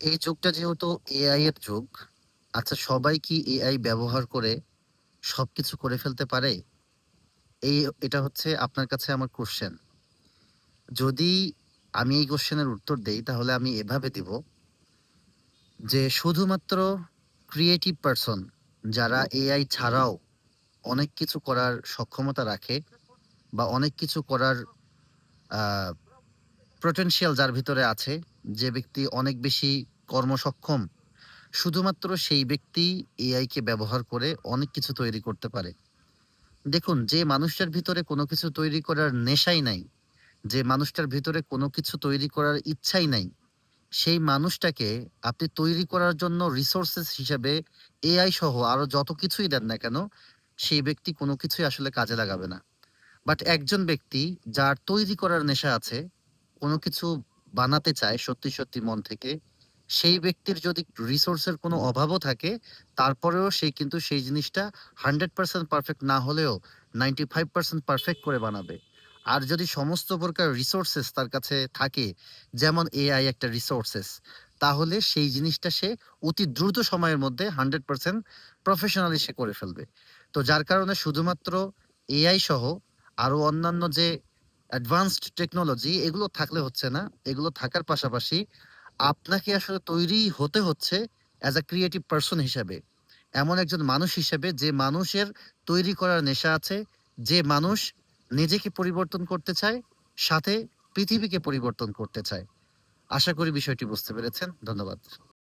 এই যুগটা যেহেতু এআই এর যুগ, আচ্ছা সবাই কি এআই ব্যবহার করে সবকিছু করে ফেলতে পারে? এটা হচ্ছে আপনার কাছে আমার কোশ্চেন। যদি আমি এই কোশ্চেনের উত্তর দেই তাহলে আমি এভাবে দিব যে শুধুমাত্র ক্রিয়েটিভ পারসন যারা এআই ছাড়াও অনেক কিছু করার সক্ষমতা রাখে বা অনেক কিছু করার আহ পোটেনশিয়াল যার ভিতরে আছে, যে ব্যক্তি অনেক বেশি কর্মসক্ষম, শুধুমাত্র সেই ব্যক্তি এআই কে ব্যবহার করে অনেক কিছু তৈরি করতে পারে। দেখুন, যে মানুষটার ভিতরে কোনো কিছু তৈরি করার নেশাই নাই, যে মানুষটার ভিতরে কোনো কিছু তৈরি করার ইচ্ছাই নাই, সেই মানুষটাকে আপনি তৈরি করার জন্য রিসোর্সেস হিসেবে এআই সহ আরো যত কিছুই দেন না কেন, সেই ব্যক্তি কোনো কিছুই আসলে কাজে লাগাবে না। বাট একজন ব্যক্তি যার তৈরি করার নেশা আছে, কোনো কিছু বানাতে চায় সত্যি, সত্যি মন থেকে, সেই ব্যক্তির যদি রিসোর্সের কোনো অভাবও থাকে, তারপরেও সে কিন্তু সেই জিনিসটা 100% পারফেক্ট না হলেও 95% পারফেক্ট করে বানাবে। আর যদি সমস্ত প্রকার রিসোর্সেস তার কাছে থাকে, যেমন এআই একটা রিসোর্সেস, তাহলে সেই জিনিসটা সে অতি দ্রুত সময়ের মধ্যে 100% প্রফেশনালি সে করে ফেলবে। তো যার কারণে শুধুমাত্র এআই সহ আরো অন্যান্য যে অ্যাডভান্সড টেকনোলজি, এগুলো থাকলে হচ্ছে না। এগুলো থাকার পাশাপাশি আপনাকে আসলে তৈরি হতে হচ্ছে অ্যাজ আ ক্রিয়েটিভ পারসন হিসেবে। এমন একজন মানুষ হিসেবে যে মানুষের তৈরি করার নেশা আছে, যে মানুষ নিজেকে পরিবর্তন করতে চায়, সাথে পৃথিবীকে পরিবর্তন করতে চায়। আশা করি বিষয়টি বুঝতে পেরেছেন। ধন্যবাদ।